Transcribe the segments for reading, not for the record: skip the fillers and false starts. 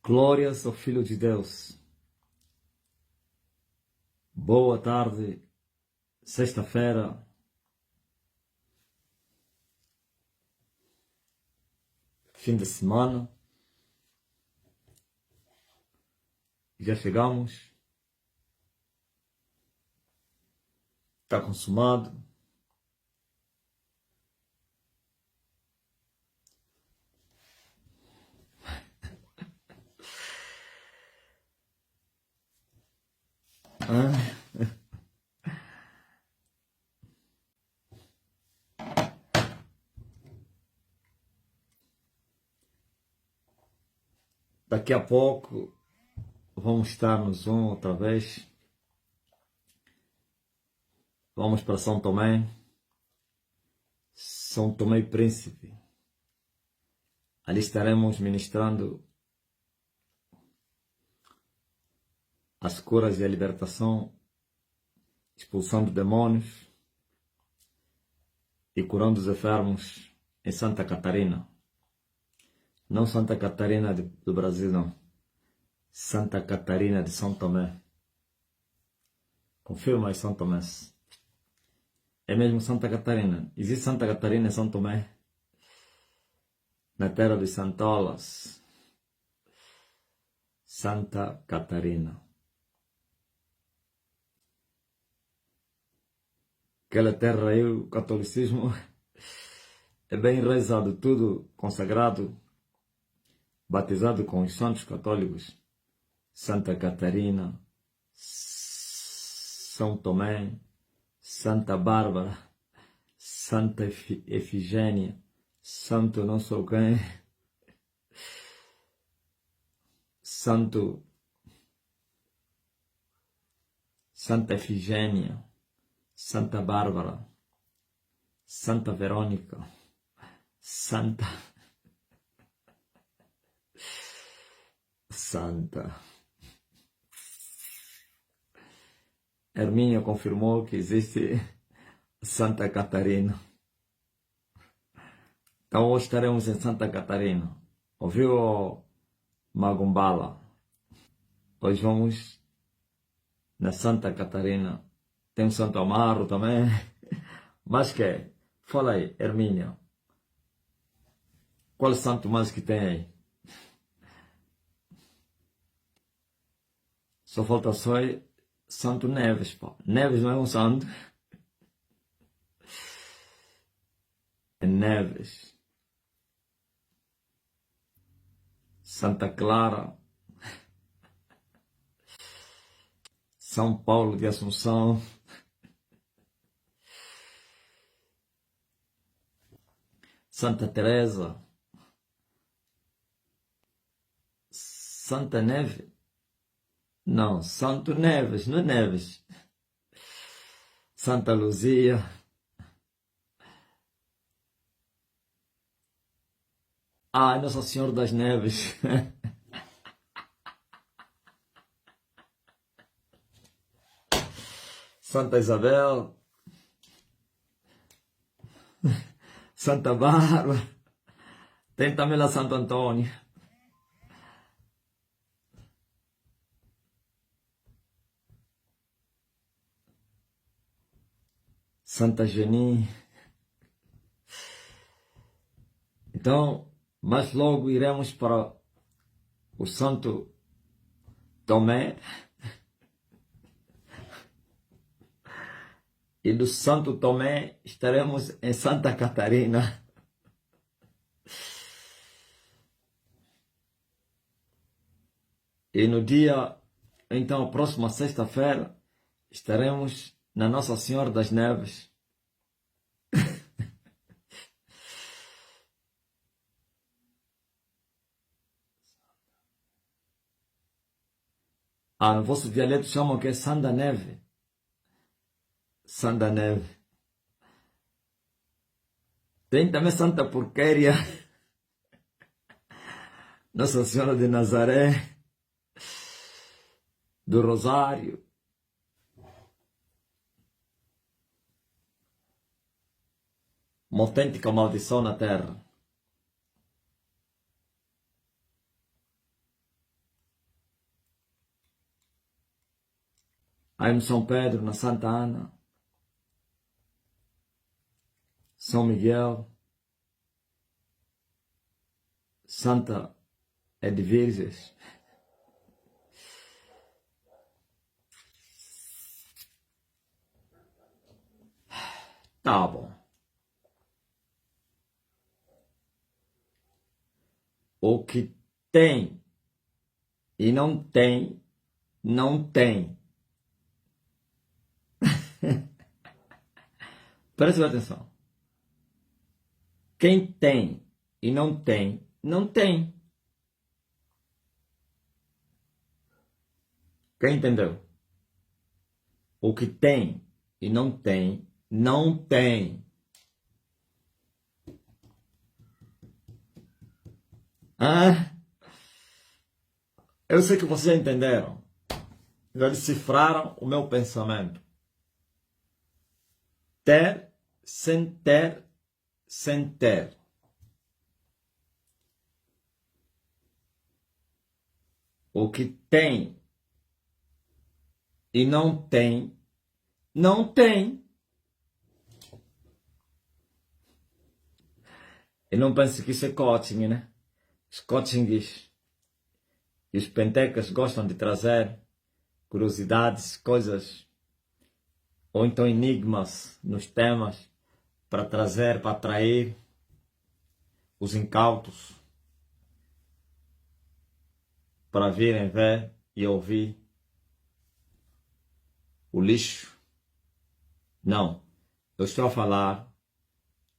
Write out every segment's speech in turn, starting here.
Glórias ao Filho de Deus. Boa tarde, sexta-feira. Fim de semana. Já chegamos. Está consumado. Daqui a pouco vamos estar no Zoom outra vez. Vamos para São Tomé. São Tomé e Príncipe. Ali estaremos ministrando as curas e a libertação, expulsando demônios e curando os enfermos em Santa Catarina. Não Santa Catarina do Brasil, não. Santa Catarina de São Tomé. Confirma aí, São Tomé. É mesmo Santa Catarina. Existe Santa Catarina em São Tomé? Na terra dos Santolas. Santa Catarina. Aquela terra aí, o catolicismo é bem enraizado, tudo consagrado, batizado com os santos católicos. Santa Catarina, São Tomé, Santa Bárbara, Santa Efigênia, Santo não sei quem, Santa Efigênia, Santa Bárbara, Santa Verônica, Santa Hermínia confirmou que existe Santa Catarina. Então hoje estaremos em Santa Catarina. Ouviu, Magumbala? Hoje vamos na Santa Catarina. Tem um Santo Amaro também. Mas que é? Fala aí, Hermínia. Qual santo mais que tem aí? Só falta só Santo Neves, pô. Neves não é um santo. É Neves. Santa Clara. São Paulo de Assunção. Santa Teresa. Santa Neve. Não, Santo Neves, não é Neves. Santa Luzia. Ah, Nossa Senhora das Neves. Santa Isabel. Santa Bárbara. Tem também lá Santo Antônio. Santa Geni. Então, mais logo iremos para o Santo Tomé. E do Santo Tomé estaremos em Santa Catarina. E no dia, então, a próxima sexta-feira, estaremos na Nossa Senhora das Neves. Ah, no vosso dialeto chamam que é Santa Neve. Santa Neve. Tem também Santa Porqueria. Nossa Senhora de Nazaré. Do Rosário. Uma autêntica maldição na terra. aí no São Pedro, na Santa Ana, São Miguel, Santa Edviges. Tá bom. O que tem e não tem, não tem. Presta atenção. Quem tem e não tem, não tem. Quem entendeu? O que tem e não tem, não tem. Ah, eu sei que vocês entenderam. Já decifraram o meu pensamento. Ter, sem ter, sem ter. O que tem e não tem, não tem. E não pense que isso é coaching, né? Os coachings e os pentecas gostam de trazer curiosidades, coisas, ou então enigmas nos temas, para trazer, para atrair os incautos, para virem ver e ouvir o lixo. Não, eu estou a falar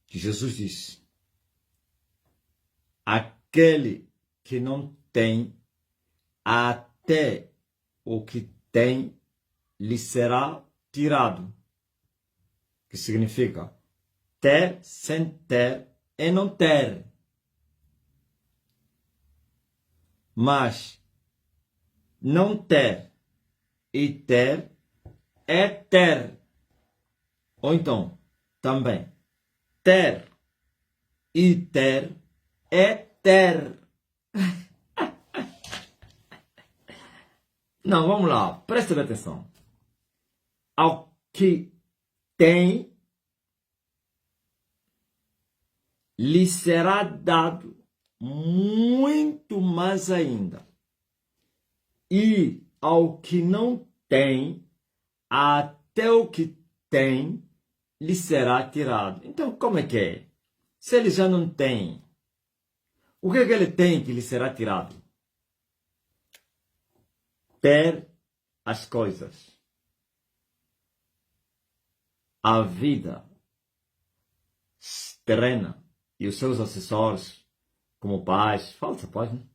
que Jesus disse: aquele que não tem, até o que tem lhe será tirado. Que significa ter sem ter é não ter. Mas não ter e ter é ter. Ou então, também, ter e ter é ter. Não, vamos lá, preste atenção. Ao que tem, lhe será dado muito mais ainda. E ao que não tem, até o que tem, lhe será tirado. Então, como é que é? Se ele já não tem, o que é que ele tem que lhe será tirado? Ter as coisas. A vida terrena e os seus acessórios, como paz, falsa paz, né?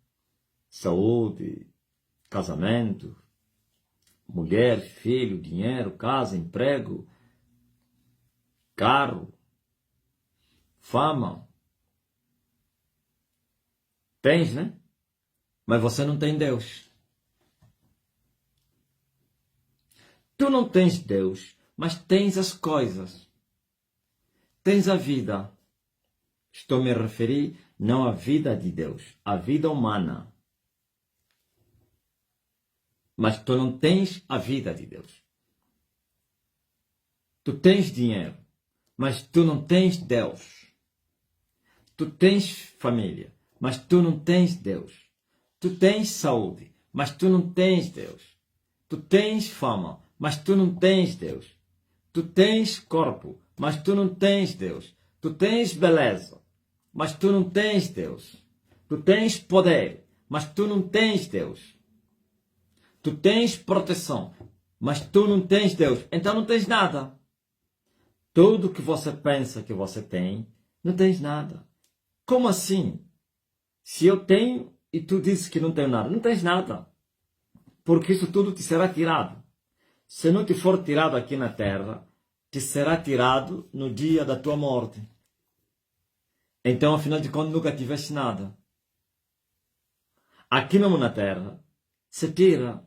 Saúde, casamento, mulher, filho, dinheiro, casa, emprego, carro, fama. Tens, né? Mas você não tem Deus. Tu não tens Deus, mas tens as coisas. Tens a vida. Estou me a referir não à vida de Deus, à vida humana. Mas tu não tens a vida de Deus. Tu tens dinheiro, mas tu não tens Deus. Tu tens família, mas tu não tens Deus. Tu tens saúde, mas tu não tens Deus. Tu tens fama, mas tu não tens Deus. Tu tens corpo, mas tu não tens Deus. Tu tens beleza, mas tu não tens Deus. Tu tens poder, mas tu não tens Deus. Tu tens proteção, mas tu não tens Deus. Então não tens nada. Tudo que você pensa que você tem, não tens nada. Como assim? Se eu tenho e tu dizes que não tenho nada, não tens nada. Porque isso tudo te será tirado. Se não te for tirado aqui na terra, te será tirado no dia da tua morte. Então, afinal de contas, nunca tiveste nada. Aqui mesmo na terra, se tira.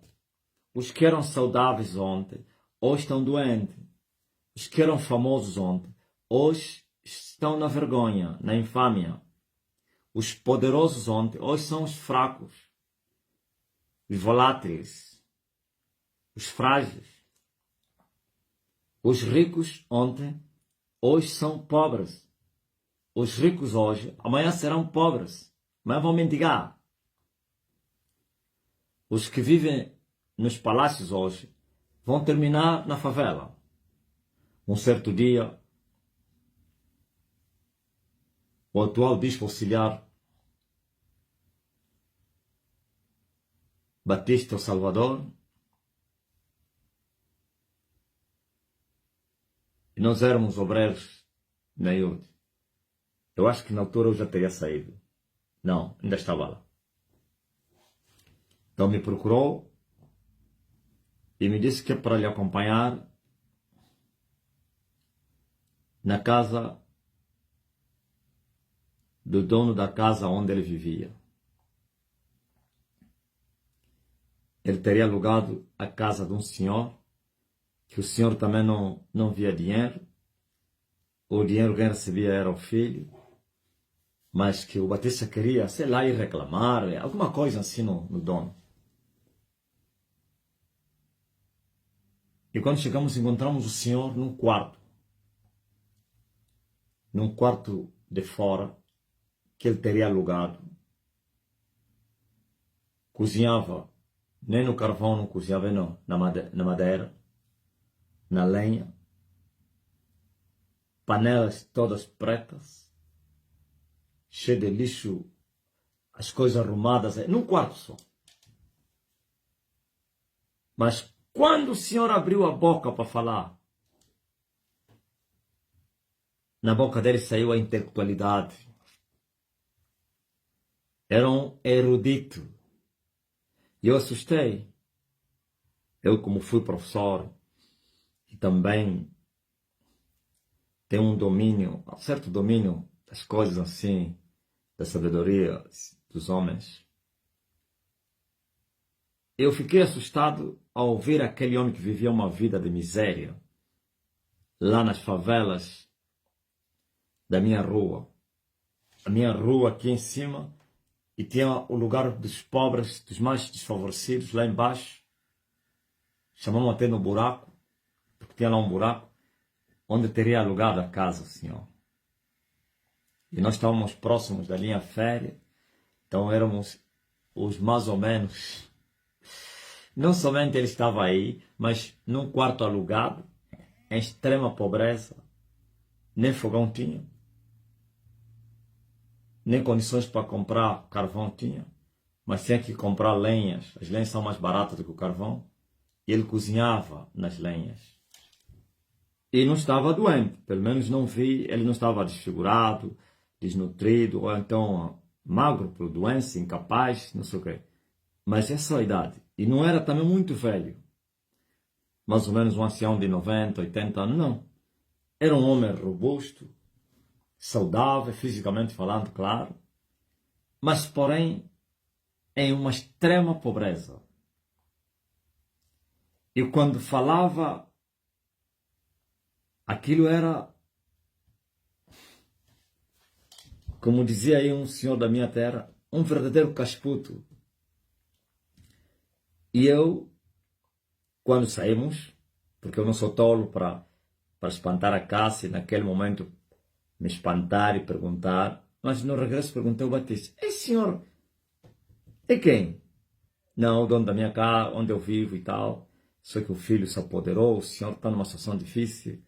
Os que eram saudáveis ontem, hoje estão doentes. Os que eram famosos ontem, hoje estão na vergonha, na infâmia. Os poderosos ontem, hoje são os fracos, os voláteis, os frágeis. Os ricos ontem, hoje são pobres. Os ricos hoje, amanhã serão pobres. Amanhã vão mendigar. Os que vivem nos palácios hoje vão terminar na favela. Um certo dia, o atual bispo auxiliar Batista Salvador, e nós éramos obreiros na IUD. Eu acho que na altura eu já teria saído. Não, ainda estava lá. Então me procurou e me disse que é para lhe acompanhar na casa do dono da casa onde ele vivia. Ele teria alugado a casa de um senhor, que o senhor também não via dinheiro. O dinheiro quem recebia era o filho, mas que o Batista queria, sei lá, ir reclamar, alguma coisa assim no dono. E quando chegamos, encontramos o senhor num quarto de fora, que ele teria alugado. Cozinhava, nem no carvão não cozinhava, não, na madeira, na lenha. Panelas todas pretas, cheio de lixo, as coisas arrumadas, num quarto só. Mas quando o senhor abriu a boca para falar, na boca dele saiu a intelectualidade. Era um erudito. E eu assustei. Eu, como fui professor, e também tenho um domínio, um certo domínio das coisas assim, da sabedoria dos homens. Eu fiquei assustado ao ver aquele homem que vivia uma vida de miséria, lá nas favelas da minha rua. A minha rua aqui em cima, e tinha o lugar dos pobres, dos mais desfavorecidos, lá embaixo. Chamamos até no buraco, porque tinha lá um buraco, onde teria alugado a casa, o senhor. E nós estávamos próximos da linha férrea, então éramos os mais ou menos. Não somente ele estava aí, mas num quarto alugado, em extrema pobreza, nem fogão tinha, nem condições para comprar carvão tinha, mas tinha que comprar lenhas. As lenhas são mais baratas do que o carvão. E ele cozinhava nas lenhas. E não estava doente, pelo menos não vi, ele não estava desfigurado, desnutrido, ou então magro por doença, incapaz, não sei o quê. Mas essa é a idade. E não era também muito velho. Mais ou menos um ancião de 90, 80 anos, não. Era um homem robusto, saudável, fisicamente falando, claro, mas, porém, em uma extrema pobreza. E quando falava, aquilo era, como dizia aí um senhor da minha terra, um verdadeiro casputo. E eu, quando saímos, porque eu não sou tolo para espantar a caça, e naquele momento me espantar e perguntar, mas no regresso perguntei ao Batista: esse senhor é quem? Não, o dono da minha casa, onde eu vivo e tal. Só que o filho se apoderou, o senhor está numa situação difícil.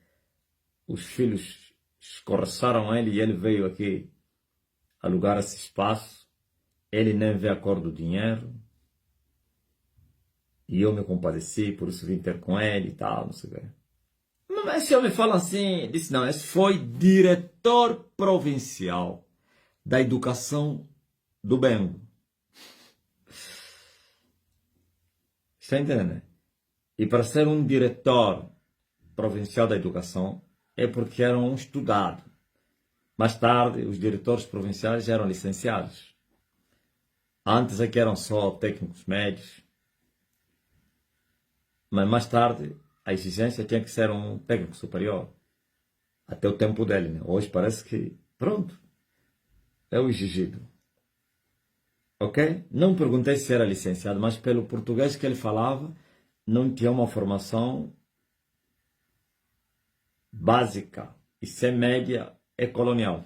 Os filhos escorraçaram ele e ele veio aqui alugar esse espaço. Ele nem vê a cor do dinheiro. E eu me compadeci, por isso vim ter com ele e tal, não sei o quê. Mas esse homem fala assim, disse, não, esse foi diretor provincial da educação do Bengo. Está entendendo? E para ser um diretor provincial da educação é porque era um estudado. Mais tarde, os diretores provinciais eram licenciados. Antes é que eram só técnicos médios. Mas mais tarde, a exigência tinha que ser um técnico superior. Até o tempo dele, né? Hoje parece que, pronto, é o exigido. Ok? Não perguntei se era licenciado, mas pelo português que ele falava, não tinha uma formação básica e sem média é colonial.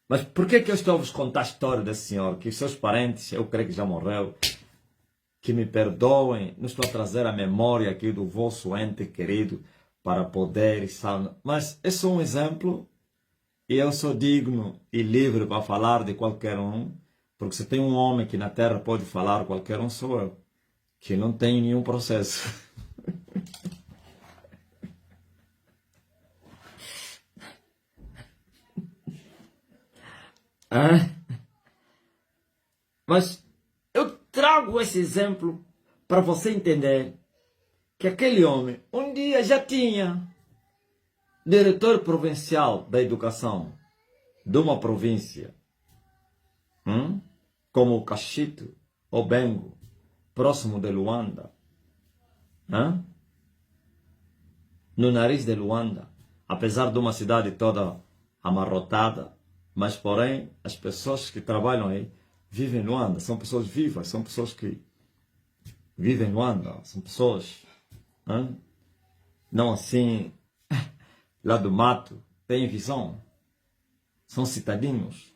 Mas por que eu estou a vos contar a história desse senhor? Que os seus parentes, eu creio que já morreu, que me perdoem, não estou a trazer a memória aqui do vosso ente querido para poder estar... Mas é só um exemplo e eu sou digno e livre para falar de qualquer um, porque se tem um homem que na terra pode falar, qualquer um sou eu, que não tem nenhum processo. Mas eu trago esse exemplo para você entender que aquele homem um dia já tinha diretor provincial da educação de uma província, como o Cachito ou Bengo, próximo de Luanda, no nariz de Luanda, apesar de uma cidade toda amarrotada, mas porém as pessoas que trabalham aí vivem em Luanda, são pessoas vivas, são pessoas que vivem em Luanda, são pessoas, não assim, lá do mato, têm visão, são cidadinhos,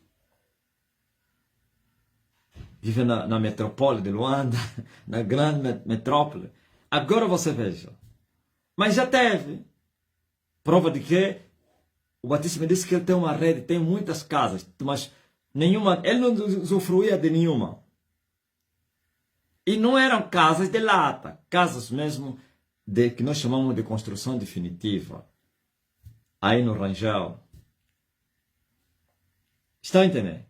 vivem na metrópole de Luanda, na grande metrópole. Agora você veja, mas já teve prova de que o Batista me disse que ele tem uma rede, tem muitas casas, mas nenhuma, ele não usufruía de nenhuma. E não eram casas de lata, casas mesmo de que nós chamamos de construção definitiva. Aí no Rangel. Estão a entender?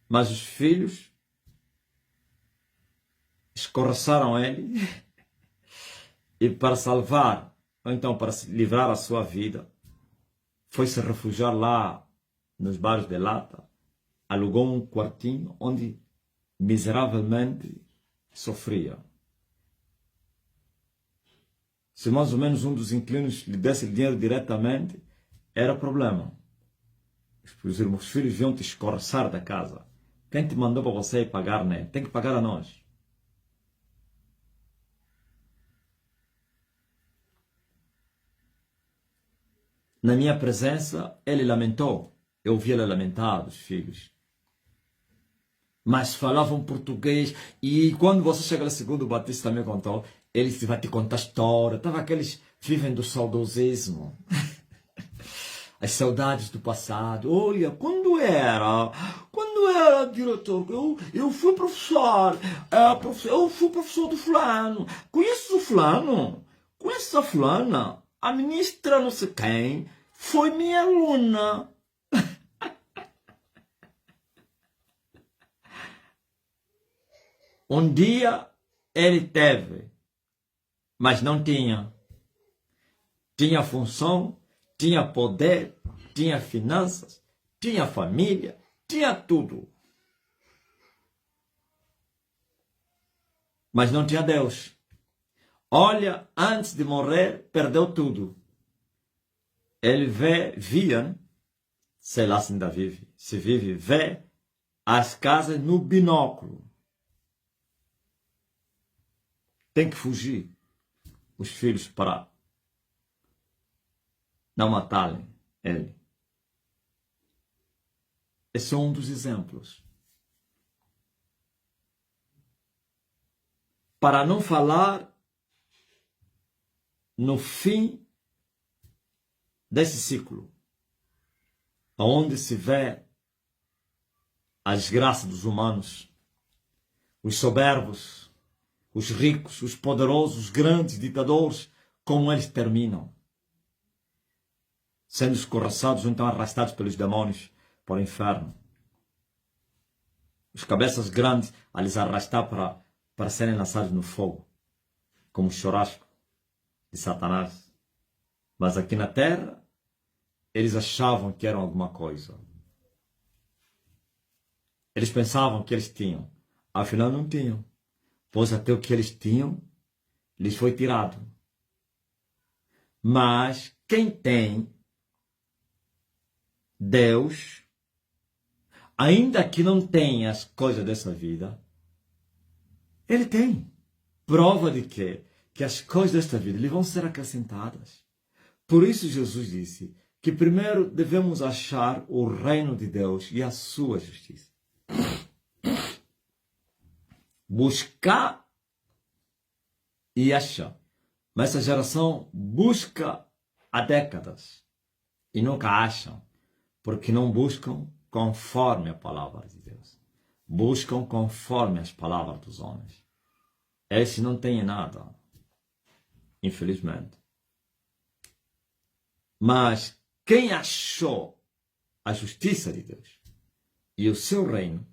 Mas os filhos escorraçaram ele e para salvar, ou então para se livrar a sua vida, foi se refugiar lá nos bares de lata, alugou um quartinho onde miseravelmente sofria. Se mais ou menos um dos inquilinos lhe desse dinheiro diretamente, era problema. Os filhos iam te escorraçar da casa. Quem te mandou para você ir pagar, né? Tem que pagar a nós. Na minha presença, ele lamentou. Eu vi ele lamentar, os filhos. Mas falavam português. E quando você chega lá, segundo o Batista me contou, ele vai te contar história. Estava aqueles vivem do saudosismo. As saudades do passado. Olha, quando era diretor, eu fui professor, eu fui professor do fulano. Conheço o fulano? Conheço a fulana? A ministra não sei quem foi minha aluna. Um dia ele teve, mas não tinha. Tinha função, tinha poder, tinha finanças, tinha família, tinha tudo. Mas não tinha Deus. Olha, antes de morrer, perdeu tudo. Ele via, sei lá se ainda vive, se vive, vê as casas no binóculo. Tem que fugir, os filhos, para não matarem ele. Esse é um dos exemplos. Para não falar no fim desse ciclo, onde se vê a desgraça dos humanos, os soberbos, os ricos, os poderosos, os grandes ditadores, como eles terminam. Sendo escorraçados ou então arrastados pelos demônios para o inferno. Os cabeças grandes a lhes arrastar para serem lançados no fogo, como churrasco de Satanás. Mas aqui na terra, eles achavam que eram alguma coisa. Eles pensavam que eles tinham, afinal não tinham, pois até o que eles tinham lhes foi tirado. Mas quem tem Deus, ainda que não tenha as coisas dessa vida, ele tem. prova de quê? Que as coisas desta vida lhe vão ser acrescentadas. Por isso Jesus disse que primeiro devemos achar o reino de Deus e a sua justiça. Buscar e achar. Mas essa geração busca há décadas e nunca acham, porque não buscam conforme a palavra de Deus. Buscam conforme as palavras dos homens. Esse não tem nada, infelizmente. Mas quem achou a justiça de Deus e o seu reino,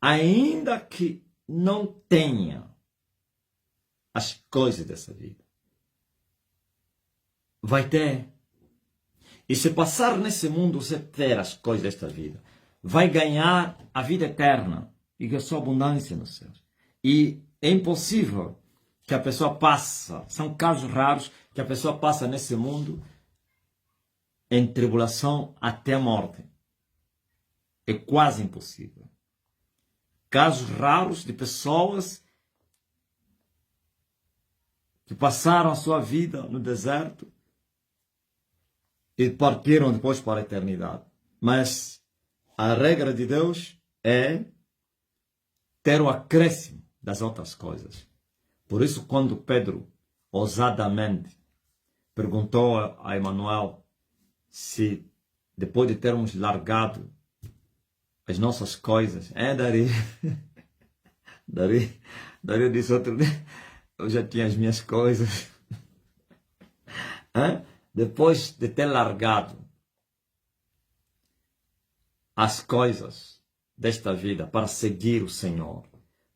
ainda que não tenha as coisas dessa vida, vai ter. E se passar nesse mundo, você ter as coisas desta vida, vai ganhar a vida eterna e a sua abundância nos céus. E é impossível que a pessoa passa, são casos raros que a pessoa passa nesse mundo em tribulação até a morte. É quase impossível. Casos raros de pessoas que passaram a sua vida no deserto e partiram depois para a eternidade. Mas a regra de Deus é ter o acréscimo das outras coisas. Por isso, quando Pedro ousadamente perguntou a Emanuel se depois de termos largado as nossas coisas, Dari disse outro dia, eu já tinha as minhas coisas. Depois de ter largado as coisas desta vida para seguir o Senhor,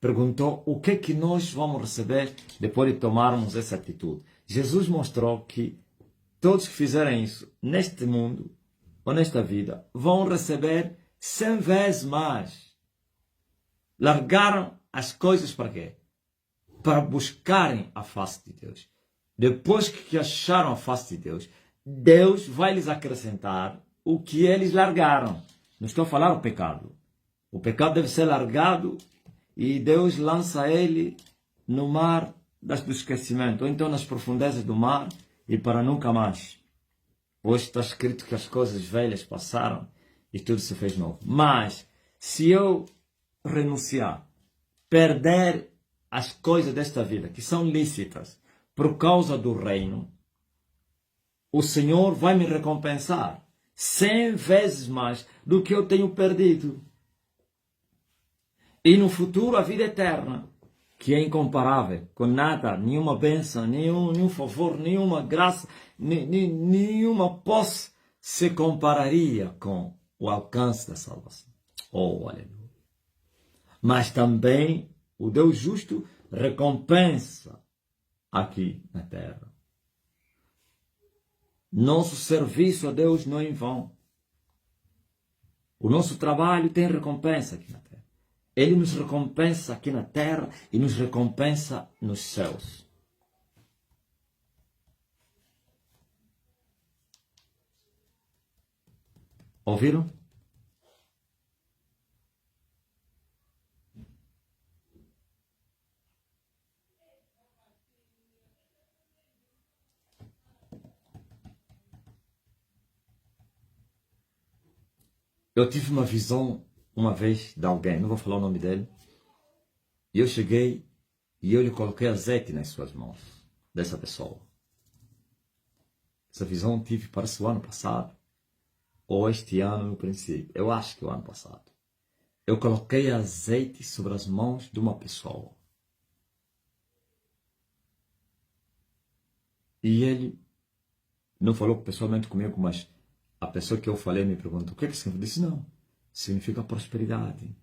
perguntou o que é que nós vamos receber depois de tomarmos essa atitude. Jesus mostrou que todos que fizerem isso neste mundo ou nesta vida vão receber 100 vezes mais. Largaram as coisas para quê? Para buscarem a face de Deus. Depois que acharam a face de Deus, Deus vai lhes acrescentar o que eles largaram. Não estou a falar o pecado. O pecado deve ser largado e Deus lança ele no mar do esquecimento, ou então nas profundezas do mar e para nunca mais. Hoje está escrito que as coisas velhas passaram e tudo se fez novo. Mas se eu renunciar, perder as coisas desta vida que são lícitas por causa do reino, o Senhor vai me recompensar 100 vezes mais do que eu tenho perdido. E no futuro a vida eterna, que é incomparável, com nada, nenhuma bênção, nenhum favor, nenhuma graça, nenhuma posse se compararia com o alcance da salvação. Oh, aleluia! Mas também o Deus justo recompensa aqui na terra. Nosso serviço a Deus não é em vão. O nosso trabalho tem recompensa aqui na terra. Ele nos recompensa aqui na terra e nos recompensa nos céus. Ouviram? Eu tive uma visão uma vez de alguém, não vou falar o nome dele, e eu cheguei e eu lhe coloquei azeite nas suas mãos, dessa pessoa. Essa visão tive, parece o ano passado, ou este ano no princípio, eu acho que o ano passado. Eu coloquei azeite sobre as mãos de uma pessoa. E ele não falou pessoalmente comigo, mas a pessoa que eu falei me perguntou, o que é que significa? Eu disse, não, significa prosperidade.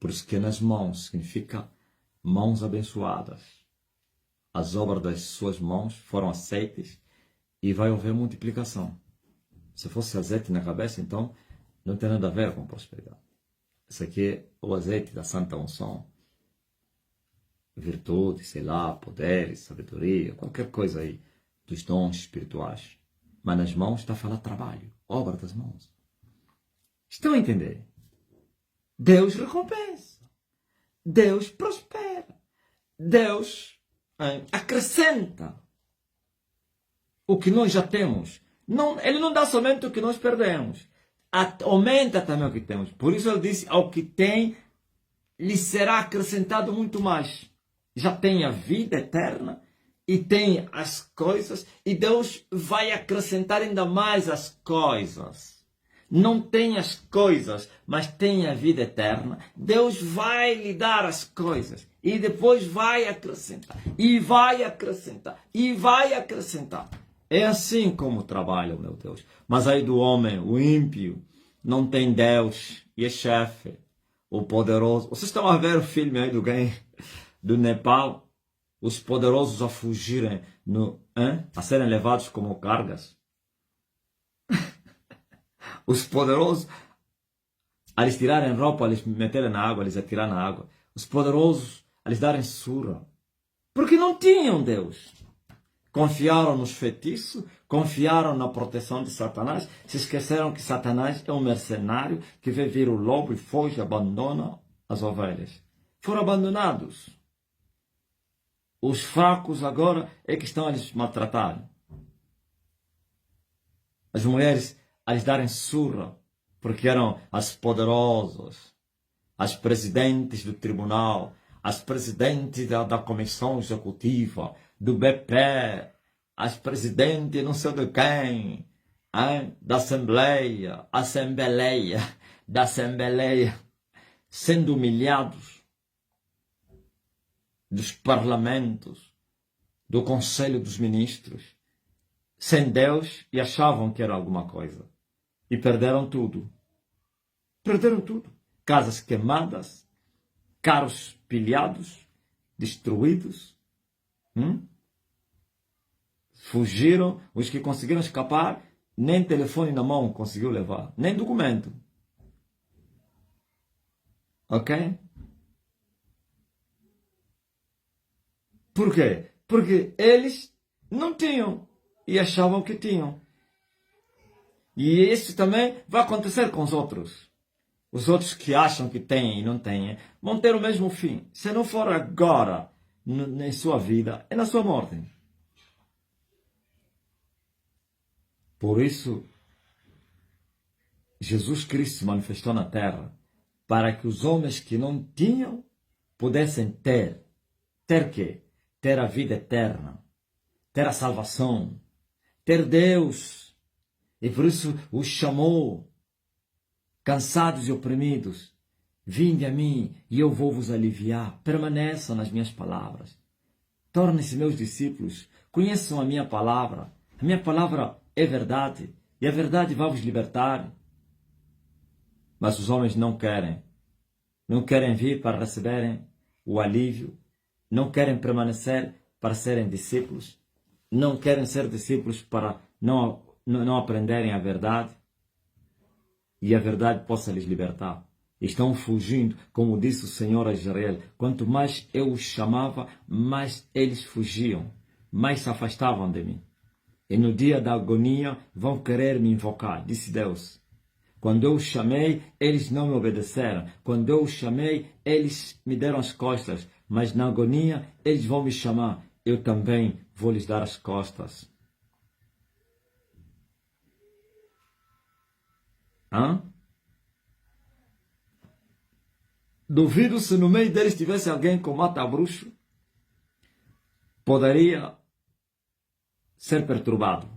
Por isso que nas mãos significa mãos abençoadas. As obras das suas mãos foram aceitas e vai haver multiplicação. Se fosse azeite na cabeça, então não tem nada a ver com prosperidade. Esse aqui é o azeite da santa unção. Virtude, sei lá, poderes, sabedoria, qualquer coisa aí dos dons espirituais. Mas nas mãos está a falar trabalho, obra das mãos. Estão a entender? Deus recompensa. Deus prospera. Deus acrescenta o que nós já temos. Não, ele não dá somente o que nós perdemos. Aumenta também o que temos. Por isso ele disse, ao que tem, lhe será acrescentado muito mais. Já tem a vida eterna e tem as coisas, e Deus vai acrescentar ainda mais as coisas. Não tem as coisas, mas tem a vida eterna. Deus vai lhe dar as coisas e depois vai acrescentar, e vai acrescentar, e vai acrescentar. É assim como trabalha, meu Deus. Mas aí do homem, o ímpio, não tem Deus e é chefe, o poderoso. Vocês estão a ver o filme aí do Nepal? Os poderosos a fugirem, a serem levados como cargas. Os poderosos a lhes tirarem roupa, a lhes meterem na água, a lhes atirar na água. Os poderosos a lhes darem surra. Porque não tinham Deus. Confiaram nos feitiços, confiaram na proteção de Satanás, se esqueceram que Satanás é um mercenário que vê vir o lobo e foge, abandona as ovelhas. Foram abandonados. Os fracos agora é que estão a lhes maltratar. As mulheres a lhes darem surra, porque eram as poderosas, as presidentes do tribunal, as presidentes da comissão executiva, do BP, as presidentes não sei de quem, da Assembleia, sendo humilhados, dos parlamentos, do Conselho dos Ministros, sem Deus, e achavam que era alguma coisa. E perderam tudo. Perderam tudo. Casas queimadas, carros pilhados, destruídos. Fugiram. Os que conseguiram escapar, nem telefone na mão conseguiu levar, nem documento. Ok? Por quê? Porque eles não tinham e achavam que tinham. E isso também vai acontecer com os outros. Os outros que acham que têm e não têm vão ter o mesmo fim. Se não for agora em sua vida, é na sua morte. Por isso, Jesus Cristo se manifestou na terra para que os homens que não tinham pudessem ter. Ter quê? Ter a vida eterna, ter a salvação, ter Deus. E por isso os chamou, cansados e oprimidos. Vinde a mim e eu vou vos aliviar. Permaneçam nas minhas palavras. Tornem-se meus discípulos. Conheçam a minha palavra. A minha palavra é verdade. E a verdade vai vos libertar. Mas os homens não querem. Não querem vir para receberem o alívio. Não querem permanecer para serem discípulos. Não querem ser discípulos para não aprenderem a verdade. E a verdade possa lhes libertar. Estão fugindo, como disse o Senhor a Israel. Quanto mais eu os chamava, mais eles fugiam, mais se afastavam de mim. E no dia da agonia vão querer me invocar, disse Deus. Quando eu os chamei, eles não me obedeceram. Quando eu os chamei, eles me deram as costas. Mas na agonia, eles vão me chamar. Eu também vou lhes dar as costas. Duvido se no meio deles tivesse alguém com mata-bruxo, poderia ser perturbado.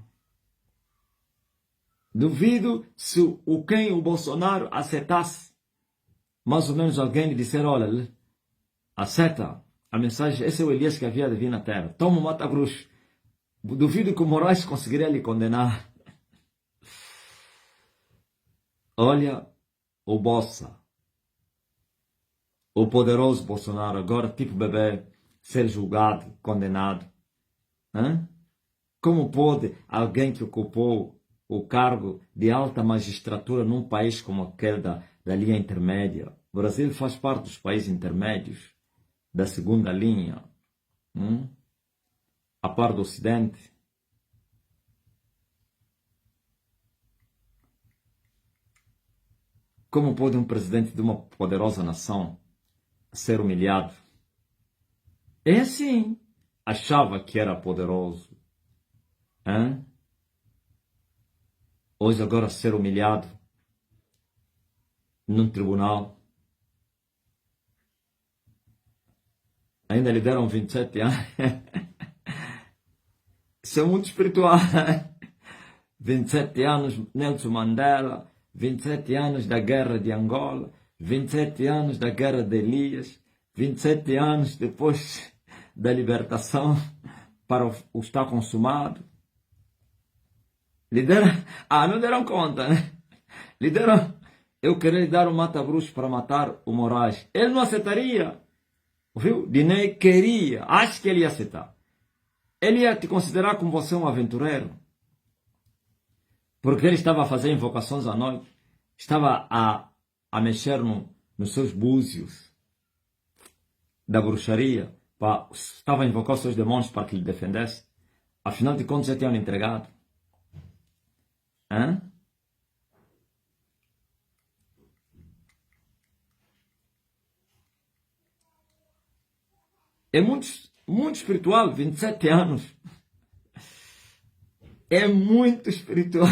Duvido se o Bolsonaro aceitasse, mais ou menos alguém lhe disser, olha, aceita a mensagem, esse é o Elias que havia de vir na terra, toma o mata-bruxo. Duvido que o Moraes conseguiria lhe condenar. Olha o Bossa, o poderoso Bolsonaro, agora tipo bebê, ser julgado, condenado. Como pode alguém que ocupou o cargo de alta magistratura num país como aquele da linha intermédia? O Brasil faz parte dos países intermédios, da segunda linha, a par do Ocidente. Como pode um presidente de uma poderosa nação ser humilhado. É assim. Achava que era poderoso. Hein? Hoje agora ser humilhado num tribunal. Ainda lhe deram 27 anos. Isso é muito espiritual. 27 anos Nelson Mandela, 27 anos da guerra de Angola, 27 anos da guerra de Elias, 27 anos depois da libertação para o estar consumado. Lhe deram, não deram conta, né? Lhe deram, eu queria lhe dar um mata-bruxo para matar o Moraes. Ele não aceitaria, viu? Dinei queria, acho que ele ia aceitar. Ele ia te considerar como você um aventureiro. Porque ele estava a fazer invocações à noite, estava a mexer nos seus búzios da bruxaria, estava a invocar os seus demônios para que lhe defendesse. Afinal de contas, já tinham entregado. Hã? É muito espiritual, 27 anos. É muito espiritual.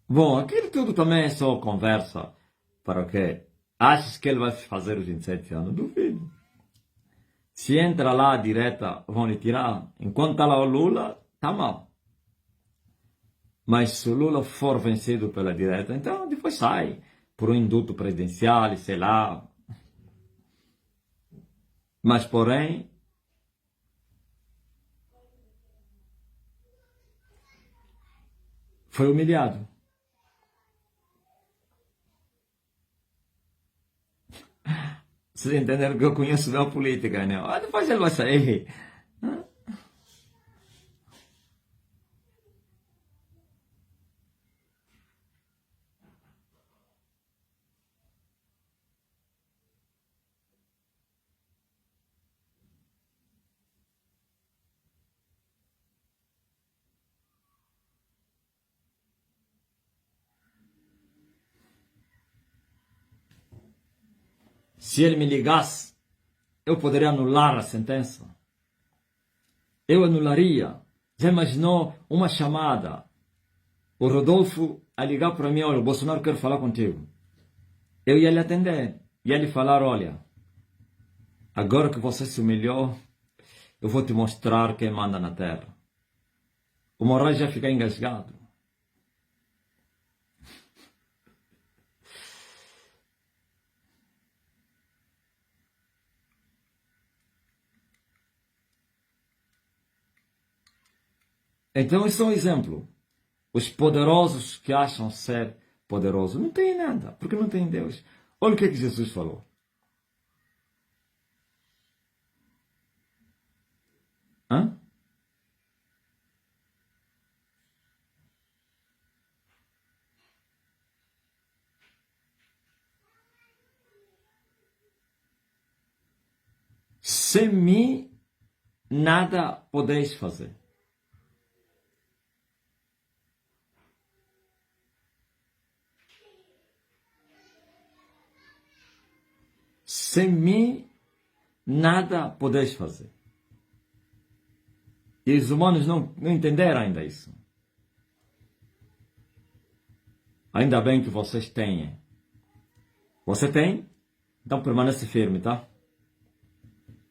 Bom, aquilo tudo também é só conversa para o quê? Achas que ele vai fazer os 27 anos? Duvido. Se entra lá direta, vão lhe tirar. Enquanto está lá o Lula, está mal. Mas se o Lula for vencido pela direta, então depois sai por um induto presidencial, sei lá. Mas, porém, foi humilhado. Vocês entenderam que eu conheço bem a política, né? Depois ele vai sair. Se ele me ligasse, eu poderia anular a sentença. Eu anularia. Já imaginou uma chamada? O Rodolfo a ligar para mim, olha, o Bolsonaro quer falar contigo. Eu ia lhe atender. Ia lhe falar, olha, agora que você se humilhou, eu vou te mostrar quem manda na terra. O Moraes já fica engasgado. Então, isso é um exemplo. Os poderosos que acham ser poderosos não têm nada, porque não têm Deus. Olha o que Jesus falou. Hã? Sem mim, nada podeis fazer. Sem mim, nada podeis fazer. E os humanos não entenderam ainda isso. Ainda bem que vocês têm. Você tem? Então permanece firme, tá?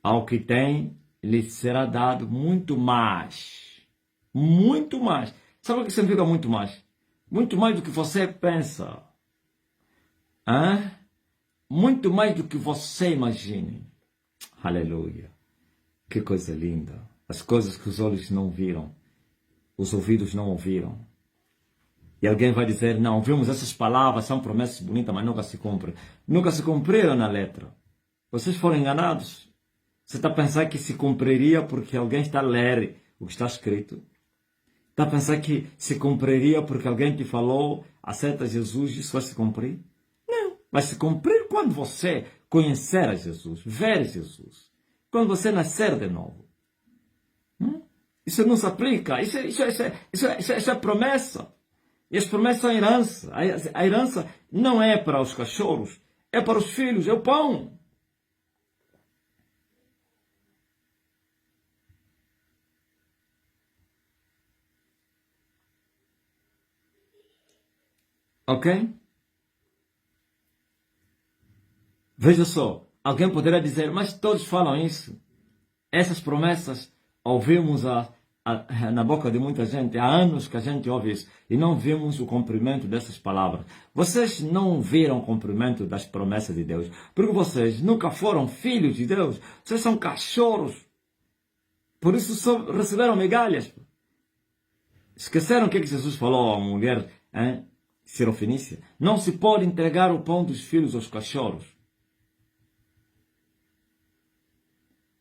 Ao que tem, lhe será dado muito mais. Muito mais. Sabe o que significa muito mais? Muito mais do que você pensa. Hã? Muito mais do que você imagine. Aleluia. Que coisa linda. As coisas que os olhos não viram, os ouvidos não ouviram. E alguém vai dizer, não, ouvimos essas palavras, são promessas bonitas, mas nunca se cumprem. Nunca se cumpriram na letra. Vocês foram enganados. Você está a pensar que se cumpriria porque alguém está a ler o que está escrito? Está a pensar que se cumpriria porque alguém te falou, aceita Jesus, isso vai se cumprir? Não. Vai se cumprir quando você conhecer a Jesus, ver Jesus. Quando você nascer de novo. Isso não se aplica. Isso é promessa. E as promessas são herança. A herança não é para os cachorros, é para os filhos, é o pão. Ok? Veja só, alguém poderá dizer, mas todos falam isso. Essas promessas ouvimos na boca de muita gente. Há anos que a gente ouve isso e não vimos o cumprimento dessas palavras. Vocês não viram o cumprimento das promessas de Deus, porque vocês nunca foram filhos de Deus. Vocês são cachorros. Por isso só receberam migalhas. Esqueceram o que Jesus falou à mulher Sirofenícia? Não se pode entregar o pão dos filhos aos cachorros.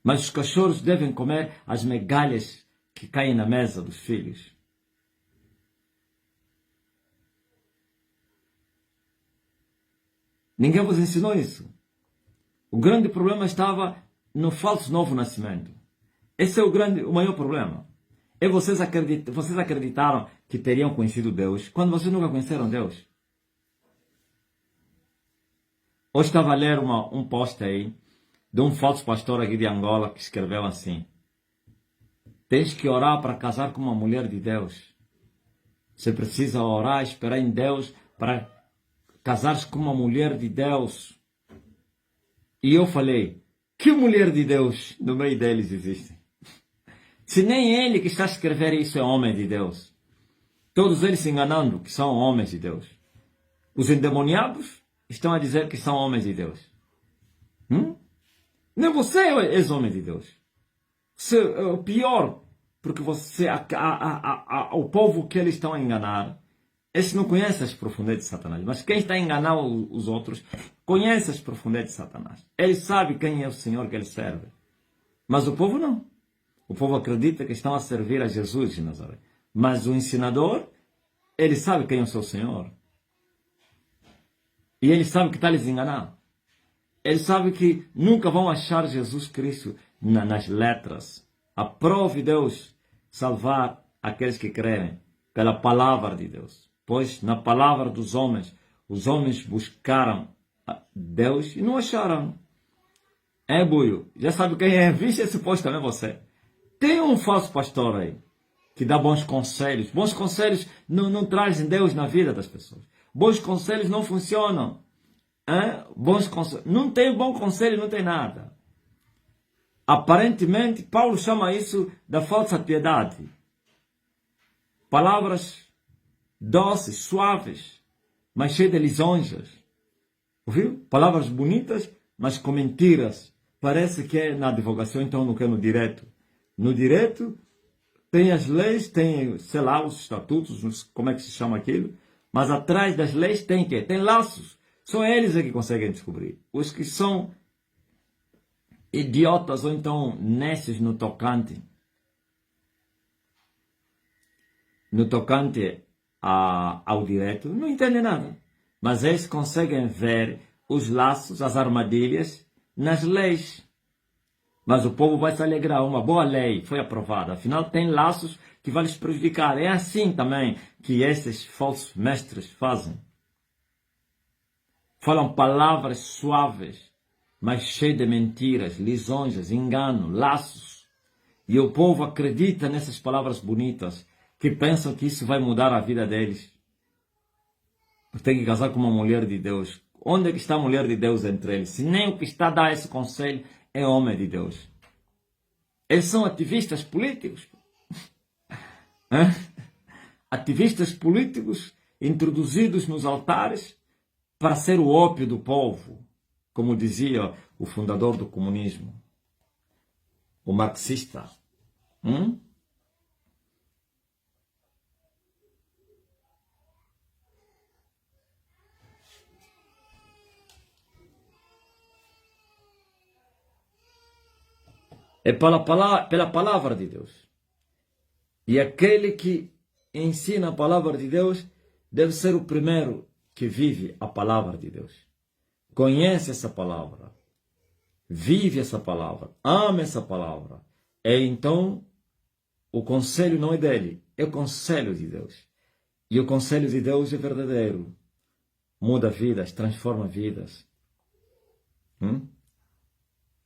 Mas os cachorros devem comer as migalhas que caem na mesa dos filhos. Ninguém vos ensinou isso. O grande problema estava no falso novo nascimento. Esse é o maior problema. E vocês acreditaram que teriam conhecido Deus quando vocês nunca conheceram Deus. Hoje estava a ler um post aí de um falso pastor aqui de Angola que escreveu assim: tens que orar para casar com uma mulher de Deus. Você precisa orar, esperar em Deus para casar com uma mulher de Deus. E eu falei, que mulher de Deus no meio deles existe? Se nem ele que está a escrever isso é homem de Deus. Todos eles se enganando que são homens de Deus. Os endemoniados estão a dizer que são homens de Deus. Nem você és homem de Deus. Você é o pior, porque o povo que eles estão a enganar, eles não conhecem as profundezas de Satanás. Mas quem está a enganar os outros, conhece as profundezas de Satanás. Ele sabe quem é o Senhor que ele serve. Mas o povo não. O povo acredita que estão a servir a Jesus de Nazaré. Mas o ensinador, ele sabe quem é o seu Senhor. E ele sabe que está a lhes enganar. Ele sabe que nunca vão achar Jesus Cristo nas letras. Aprove Deus salvar aqueles que creem pela palavra de Deus. Pois na palavra dos homens, os homens buscaram Deus e não acharam. Buio, já sabe quem é? Vixe, esse posto também é você. Tem um falso pastor aí que dá bons conselhos. Bons conselhos não trazem Deus na vida das pessoas. Bons conselhos não funcionam. Bons conselhos. Não tem bom conselho, não tem nada. Aparentemente, Paulo chama isso da falsa piedade. Palavras doces, suaves, mas cheias de lisonjas. Ouviu? Palavras bonitas, mas com mentiras. Parece que é na advogação, então não quer no direito. No direito, tem as leis, tem, sei lá, os estatutos, como é que se chama aquilo. Mas atrás das leis tem o quê? Tem laços. Só eles é que conseguem descobrir. Os que são idiotas ou então nécios no tocante ao direito, não entendem nada. Mas eles conseguem ver os laços, as armadilhas nas leis. Mas o povo vai se alegrar, uma boa lei foi aprovada. Afinal, tem laços que vão lhes prejudicar. É assim também que esses falsos mestres fazem. Falam palavras suaves, mas cheias de mentiras, lisonjas, engano, laços. E o povo acredita nessas palavras bonitas, que pensam que isso vai mudar a vida deles. Tem que casar com uma mulher de Deus. Onde é que está a mulher de Deus entre eles? Se nem o que está a dar esse conselho é homem de Deus. Eles são ativistas políticos. Ativistas políticos introduzidos nos altares para ser o ópio do povo, como dizia o fundador do comunismo, o marxista. É pela palavra de Deus. E aquele que ensina a palavra de Deus deve ser o primeiro que vive a palavra de Deus. Conhece essa palavra. Vive essa palavra. Ama essa palavra. E então, o conselho não é dele, é o conselho de Deus. E o conselho de Deus é verdadeiro. Muda vidas, transforma vidas.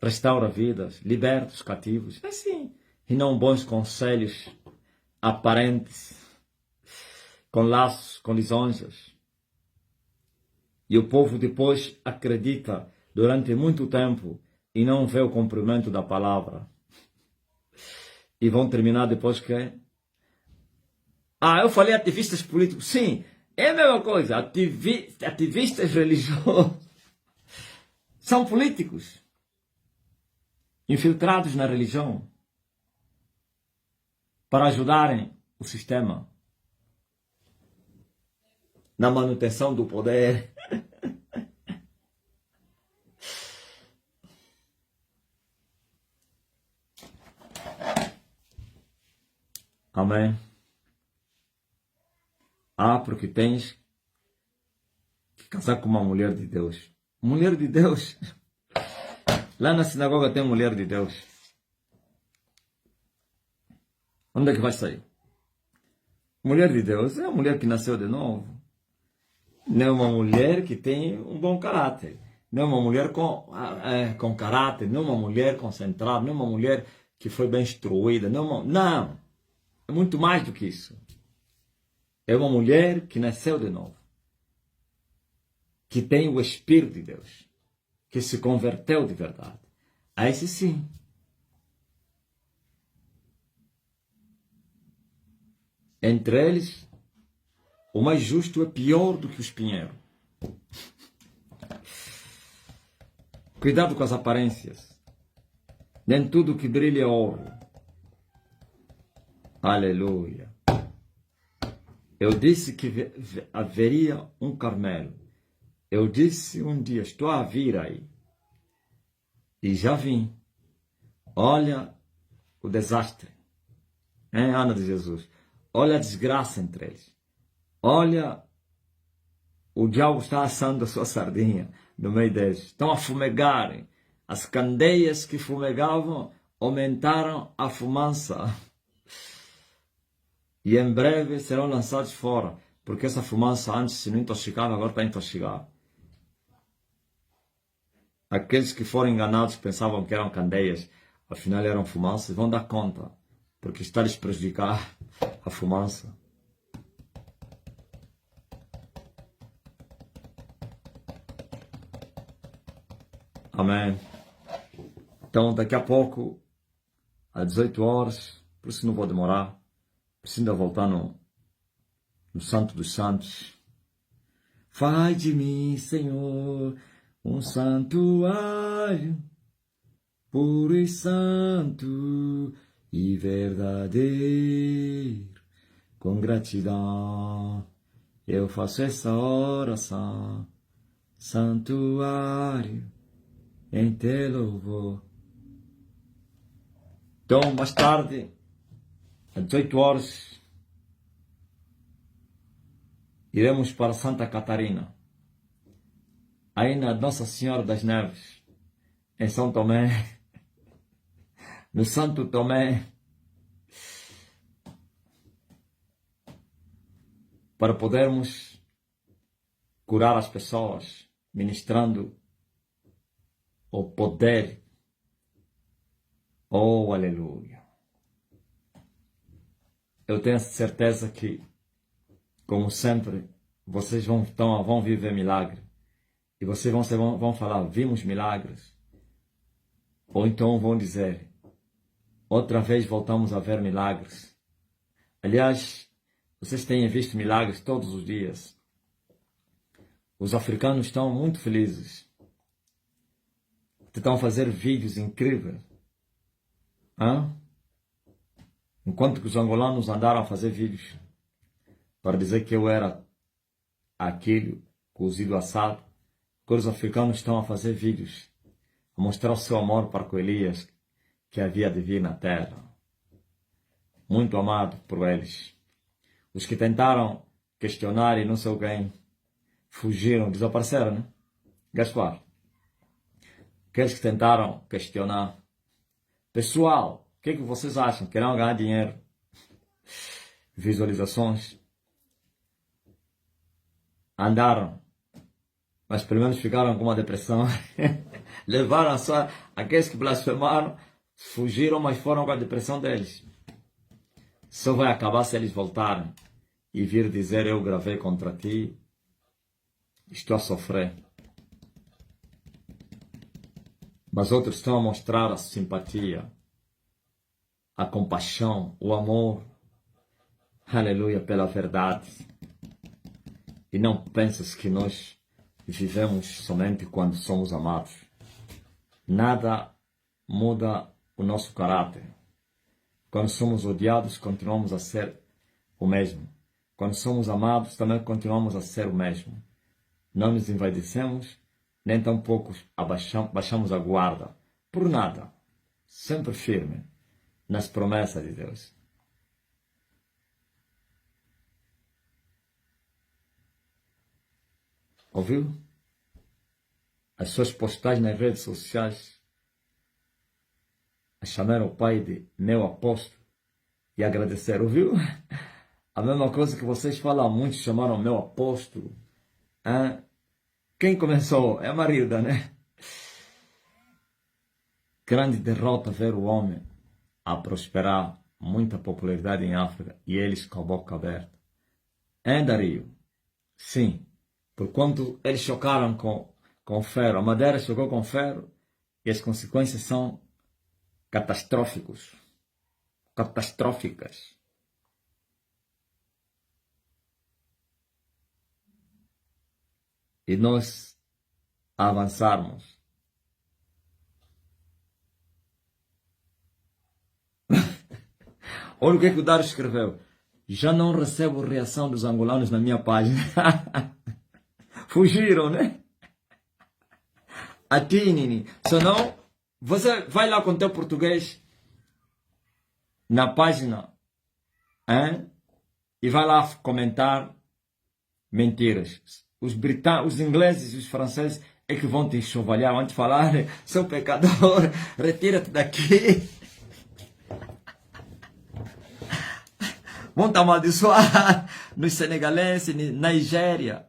Restaura vidas, liberta os cativos. É assim. E não bons conselhos aparentes, com laços, com lisonjas. E o povo depois acredita durante muito tempo e não vê o cumprimento da palavra. E vão terminar depois que... eu falei ativistas políticos. Sim, é a mesma coisa. Ativistas religiosos são políticos infiltrados na religião para ajudarem o sistema na manutenção do poder. Amém? Porque tens que casar com uma mulher de Deus. Mulher de Deus. Lá na sinagoga tem mulher de Deus. Onde é que vai sair? Mulher de Deus é a mulher que nasceu de novo. Não é uma mulher que tem um bom caráter. Não é uma mulher com caráter. Não é uma mulher concentrada. Não é uma mulher que foi bem instruída. Não. É muito mais do que isso. É uma mulher que nasceu de novo. Que tem o Espírito de Deus. Que se converteu de verdade. A esse sim. Entre eles, o mais justo é pior do que o espinheiro. Cuidado com as aparências. Nem tudo que brilha é ouro. Aleluia. Eu disse que haveria um Carmelo. Eu disse um dia, estou a vir aí. E já vim. Olha o desastre. Ana de Jesus. Olha a desgraça entre eles. Olha, o diabo está assando a sua sardinha no meio deles. Estão a fumegar. As candeias que fumegavam aumentaram a fumaça. E em breve serão lançados fora. Porque essa fumaça antes se não intoxicava, agora está intoxicada. Aqueles que foram enganados pensavam que eram candeias, afinal eram fumaças, vão dar conta, porque está a lhes prejudicar a fumaça. Amém. Então, daqui a pouco, às 18 horas, por isso não vou demorar, preciso voltar no Santo dos Santos. Faz de mim, Senhor, um santuário, puro e santo e verdadeiro. Com gratidão eu faço essa oração. Santuário em teu louvor. Então, mais tarde, às 18 horas, iremos para Santa Catarina. Aí na Nossa Senhora das Neves, em São Tomé, no Santo Tomé, para podermos curar as pessoas, ministrando o poder. Oh, aleluia! Eu tenho certeza que, como sempre, vocês vão viver milagre. E vocês vão falar, vimos milagres. Ou então vão dizer, outra vez voltamos a ver milagres. Aliás, vocês têm visto milagres todos os dias. Os africanos estão muito felizes. Estão a fazer vídeos incríveis. Enquanto que os angolanos andaram a fazer vídeos para dizer que eu era aquilo, cozido assado. Agora os africanos estão a fazer vídeos, a mostrar o seu amor para com Elias, que havia de vir na terra. Muito amado por eles. Os que tentaram questionar e não sei quem, fugiram, desapareceram, né? Gaspar. Aqueles que tentaram questionar. Pessoal, o que é que vocês acham? Querem ganhar dinheiro? Visualizações? andaram, mas pelo menos ficaram com uma depressão. Levaram só aqueles que blasfemaram, fugiram, mas foram com a depressão deles. Só vai acabar se eles voltarem e vir dizer: eu gravei contra ti, estou a sofrer. Mas outros estão a mostrar a simpatia, a compaixão, o amor, aleluia, pela verdade. E não penses que nós vivemos somente quando somos amados. Nada muda o nosso caráter. Quando somos odiados, continuamos a ser o mesmo. Quando somos amados, também continuamos a ser o mesmo. Não nos envaidecemos, nem tampouco baixamos a guarda. Por nada. Sempre firme nas promessas de Deus. Ouviu? As suas postagens nas redes sociais a chamar o pai de meu apóstolo e agradecer. Ouviu? A mesma coisa que vocês falam, muitos chamaram meu apóstolo. Quem começou? É a Marilda, né? Grande derrota ver o homem a prosperar, muita popularidade em África e eles com a boca aberta. Dario? Sim. Porquanto eles chocaram com ferro, a madeira chocou com ferro e as consequências são catastróficas. E nós avançarmos. Olha o que o Dário escreveu. Já não recebo reação dos angolanos na minha página. Fugiram, né? A ti, Nini. Senão, você vai lá com o teu português na página e vai lá comentar mentiras. Os ingleses e os franceses é que vão te enxovalhar, vão te falar: seu pecador, retira-te daqui. Vão te amaldiçoar nos senegalenses, Nigéria,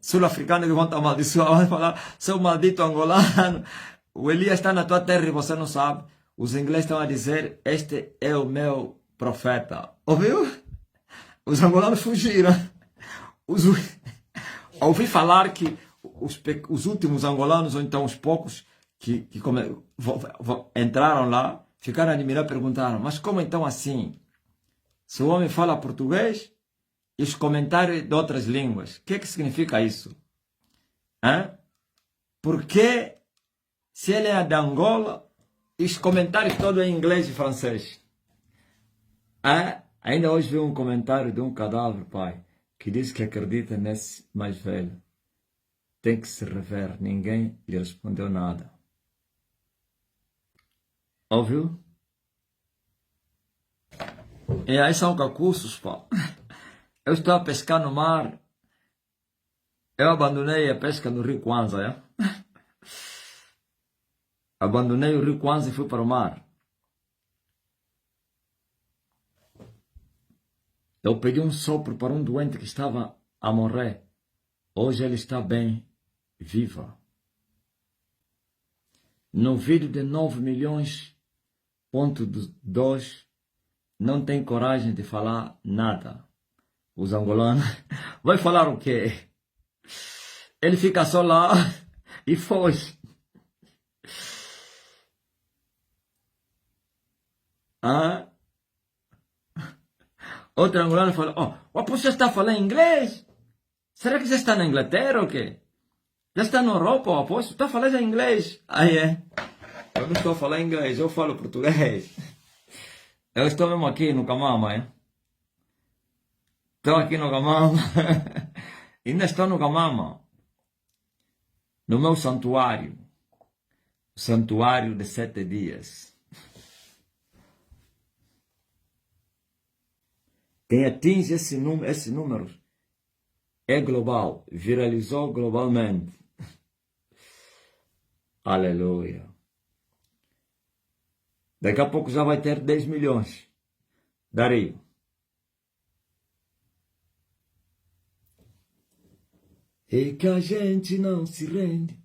sul-africanos que vão te amaldiçoar, vão falar: seu maldito angolano, o Elias está na tua terra e você não sabe. Os ingleses estão a dizer: este é o meu profeta. Ouviu? Os angolanos fugiram. Ouvi falar que os últimos angolanos, ou então os poucos que entraram lá, ficaram admirados e perguntaram: mas como então assim? Se o homem fala português e os comentários de outras línguas, o que significa isso? Porque se ele é de Angola, e os comentários todos em inglês e francês? Ainda hoje vi um comentário de um cadáver, pai, que diz que acredita nesse mais velho. Tem que se rever. Ninguém lhe respondeu nada. Ouviu? E aí são concursos, pá. Eu estou a pescar no mar. Eu abandonei a pesca no Rio Kwanza, Abandonei o Rio Kwanza e fui para o mar. Eu peguei um sopro para um doente que estava a morrer. Hoje ele está bem, viva. No vídeo de 9 milhões,2 não tem coragem de falar nada. Os angolanos vai falar o quê? Ele fica só lá e foge. Outro angolano fala: o apóstolo está falando inglês? Será que já está na Inglaterra ou quê? Já está na Europa, o apóstolo? Está falando inglês? Eu não estou a falar inglês, eu falo português. Eu estou mesmo aqui no Camama, Estou aqui no Camama. Ainda estou no Camama. No meu santuário. Santuário de 7 dias. Quem atinge esse número é global. Viralizou globalmente. Aleluia. Daqui a pouco já vai ter 10 milhões. Dario. É que a gente não se rende,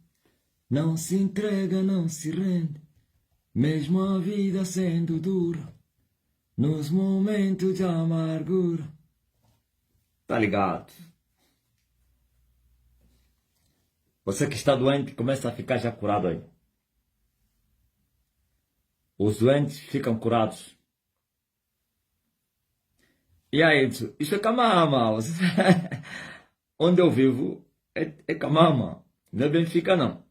não se entrega, não se rende, mesmo a vida sendo dura, nos momentos de amargura. Tá ligado? Você que está doente começa a ficar já curado aí. Os doentes ficam curados. E aí, isso é camama. Onde eu vivo é camama. Não é Benfica, não.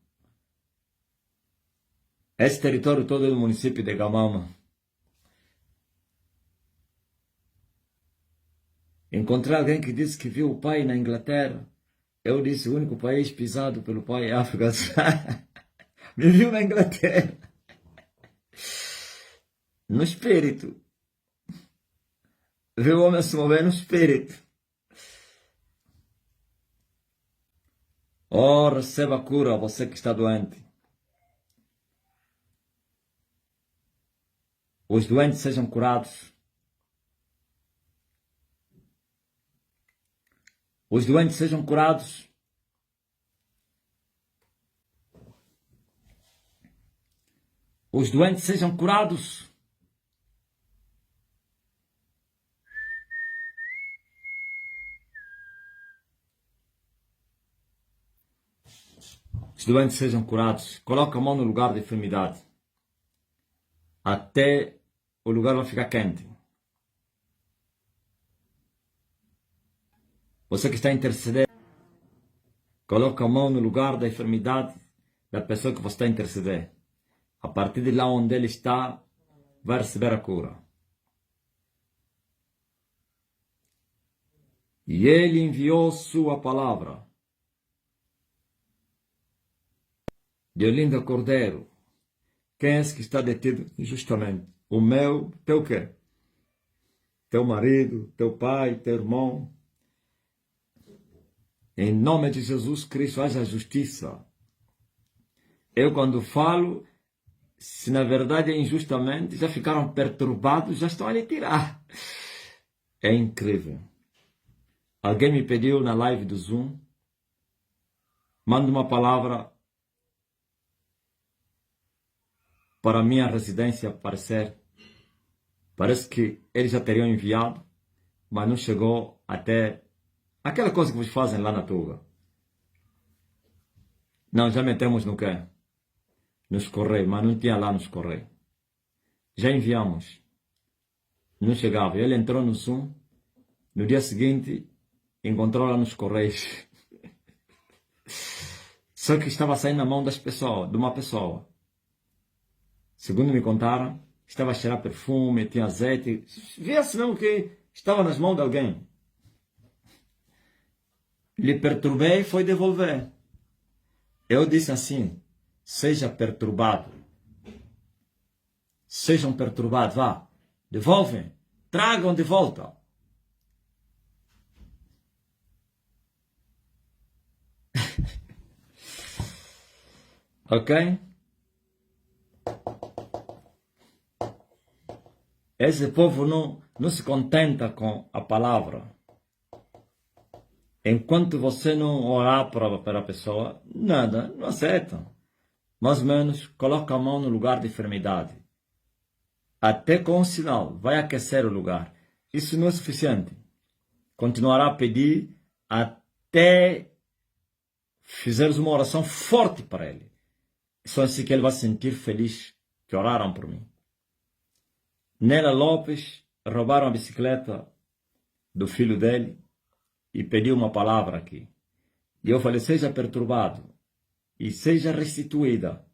Esse território todo é do município de Camama. Encontrei alguém que disse que viu o pai na Inglaterra. Eu disse, o único país pisado pelo pai é a África. Me viu na Inglaterra. No espírito. Viu o homem se mover no espírito. Oh, receba a cura, você que está doente. Os doentes sejam curados. Os doentes sejam curados. Os doentes sejam curados. Os doentes sejam curados. Coloca a mão no lugar da enfermidade. Até o lugar vai ficar quente. Você que está a interceder, coloca a mão no lugar da enfermidade da pessoa que você está a interceder. A partir de lá onde ele está, vai receber a cura. E ele enviou sua palavra. De Olinda Cordeiro, quem é esse que está detido injustamente? O meu, teu quê? Teu marido, teu pai, teu irmão. Em nome de Jesus Cristo, haja justiça. Eu quando falo, se na verdade é injustamente, já ficaram perturbados, já estão a lhe tirar. É incrível. Alguém me pediu na live do Zoom, manda uma palavra para a minha residência aparecer. Parece que eles já teriam enviado, mas não chegou até aquela coisa que vocês fazem lá na Tuga. Não, já metemos no quê? Nos correios, mas não tinha lá nos correios. Já enviamos. Não chegava. Ele entrou no Zoom. No dia seguinte, encontrou lá nos correios. Só que estava saindo na mão das pessoas, de uma pessoa. Segundo me contaram, estava a cheirar perfume, tinha azeite. Via-se não que estava nas mãos de alguém. Lhe perturbei e foi devolver. Eu disse assim, seja perturbado. Sejam perturbados, vá. Devolvem. Tragam de volta. Ok? Esse povo não se contenta com a palavra. Enquanto você não orar para a pessoa, nada, não aceita. Mais ou menos, coloca a mão no lugar de enfermidade. Até com o sinal, vai aquecer o lugar. Isso não é suficiente. Continuará a pedir até fizeres uma oração forte para ele. Só assim que ele vai se sentir feliz que oraram por mim. Nela Lopes roubaram a bicicleta do filho dele e pediu uma palavra aqui. E eu falei, seja perturbado e seja restituída.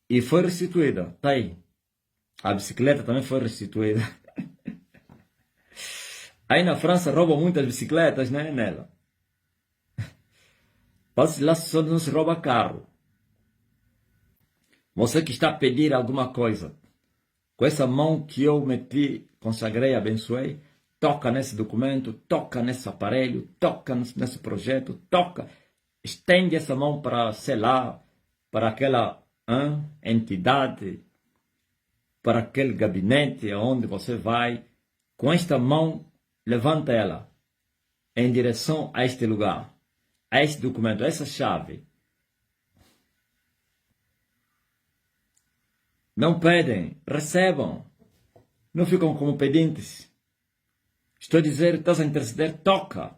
E foi restituída, tá aí. A bicicleta também foi restituída. Aí na França roubam muitas bicicletas, né, nela. Lá só não se rouba carro. Você que está a pedir alguma coisa, com essa mão que eu meti, consagrei, abençoei, toca nesse documento, toca nesse aparelho, toca nesse projeto, toca. Estende essa mão para, sei lá, para aquela entidade, para aquele gabinete aonde você vai. Com esta mão, levanta ela em direção a este lugar. a esse documento, a essa chave. Não pedem, recebam. Não ficam como pedintes. Estou a dizer, estás a interceder, toca.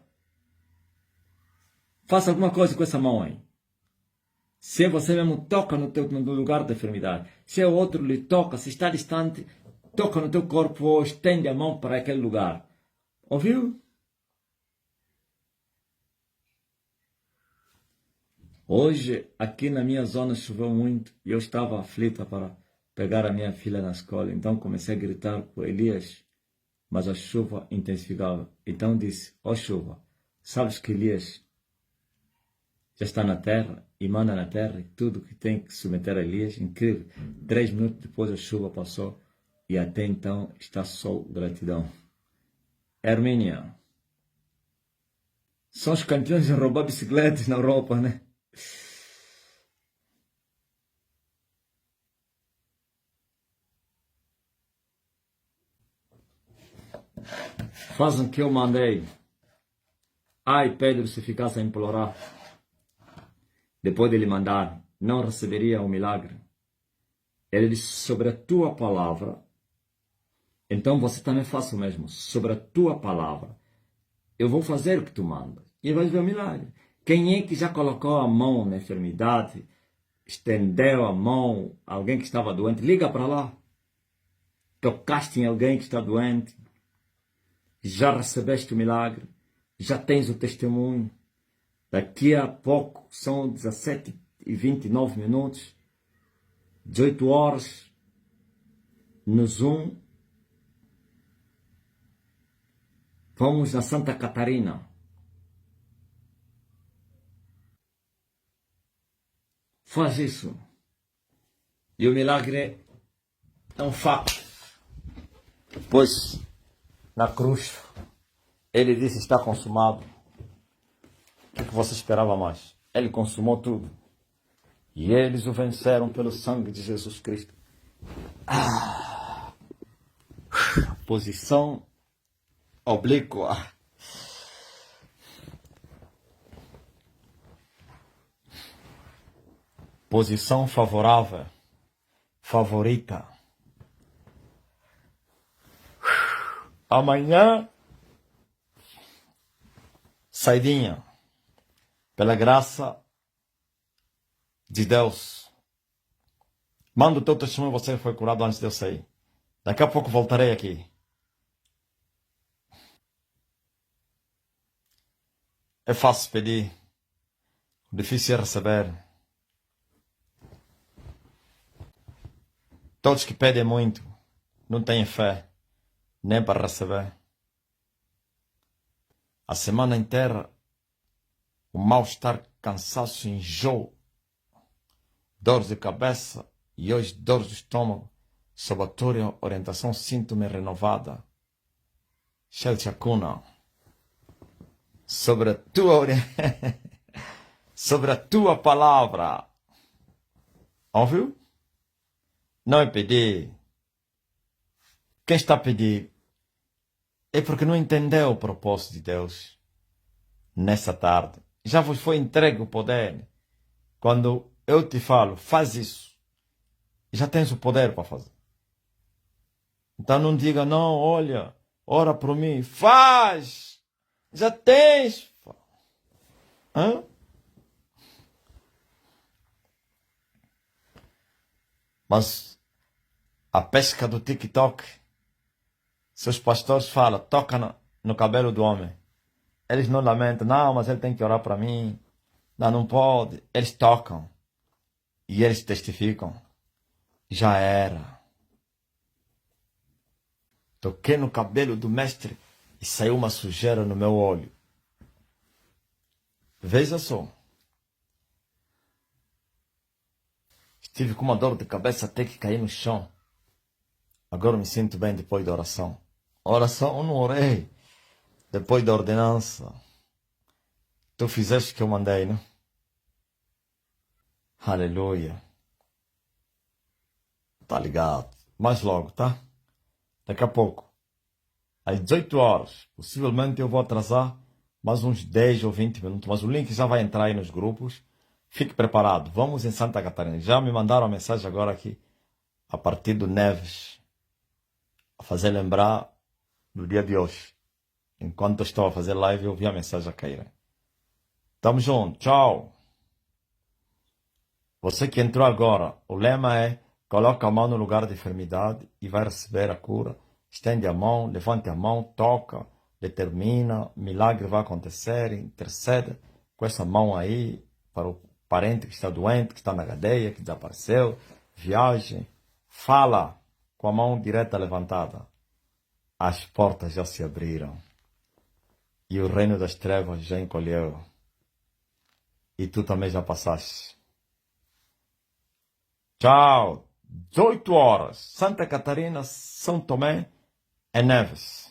Faça alguma coisa com essa mão aí. Se é você mesmo, toca no lugar da enfermidade. Se é outro, lhe toca. Se está distante, toca no teu corpo ou estende a mão para aquele lugar. Ouviu? Hoje, aqui na minha zona, choveu muito e eu estava aflita para pegar a minha filha na escola. Então comecei a gritar por Elias, mas a chuva intensificava. Então disse, ó chuva, sabes que Elias já está na terra e manda na terra e tudo que tem que submeter a Elias. Incrível. 3 minutos depois a chuva passou e até então está só gratidão. Armênia. São os campeões de roubar bicicletas na Europa, né? Fazem o que eu mandei. Ai, Pedro, se ficasse a implorar, depois de lhe mandar, não receberia o milagre. Ele disse, sobre a tua palavra, então você também faça o mesmo. Sobre a tua palavra, eu vou fazer o que tu mandas. E vai ver o milagre. Quem é que já colocou a mão na enfermidade, estendeu a mão a alguém que estava doente? Liga para lá. Tocaste em alguém que está doente. Já recebeste o milagre. Já tens o testemunho. Daqui a pouco, são 17h29, 18 horas, no Zoom. Vamos na Santa Catarina. Faz isso. E o milagre é um fato. Pois, na cruz, ele disse, está consumado. O que você esperava mais? Ele consumou tudo. E eles o venceram pelo sangue de Jesus Cristo. Posição oblíqua. Posição favorável. Favorita. Amanhã, saidinha. Pela graça de Deus. Manda o teu testemunho, você foi curado antes de eu sair. Daqui a pouco voltarei aqui. É fácil pedir. O difícil é receber. Todos que pedem muito não têm fé nem para receber. A semana inteira, o mal-estar, cansaço, enjoo, dores de cabeça e hoje dores de estômago. Sob a tua orientação, sinto-me renovada. Shelchakuna. Sobre a tua sobre a tua palavra. Ouviu? Não é pedir. Quem está a pedir é porque não entendeu o propósito de Deus nessa tarde. Já vos foi entregue o poder. Quando eu te falo, faz isso, já tens o poder para fazer. Então não diga, não, olha, ora por mim, faz, já tens. Hã? Mas a pesca do TikTok, seus pastores falam, toca no cabelo do homem. Eles não lamentam, não, mas ele tem que orar para mim. Não, não pode. Eles tocam. E eles testificam. Já era. Toquei no cabelo do mestre e saiu uma sujeira no meu olho. Veja só. Estive com uma dor de cabeça até que caí no chão. Agora me sinto bem depois da oração. Oração eu não orei. Depois da ordenança. Tu fizeste o que eu mandei, não? Aleluia. Tá ligado. Mais logo, tá? Daqui a pouco. Às 18 horas. Possivelmente eu vou atrasar mais uns 10 ou 20 minutos, mas o link já vai entrar aí nos grupos. Fique preparado. Vamos em Santa Catarina. Já me mandaram a mensagem agora aqui, a partir do Neves, a fazer lembrar do dia de hoje. Enquanto eu estou a fazer live, eu vi a mensagem a cair. Tamo junto. Tchau. Você que entrou agora, o lema é: coloca a mão no lugar de enfermidade e vai receber a cura. Estende a mão, levante a mão, toca, determina, milagre vai acontecer, intercede com essa mão aí para o parente que está doente, que está na cadeia, que desapareceu, viaje, fala com a mão direta levantada. As portas já se abriram e o reino das trevas já encolheu e tu também já passaste. Tchau. 18 horas, Santa Catarina, São Tomé e Neves.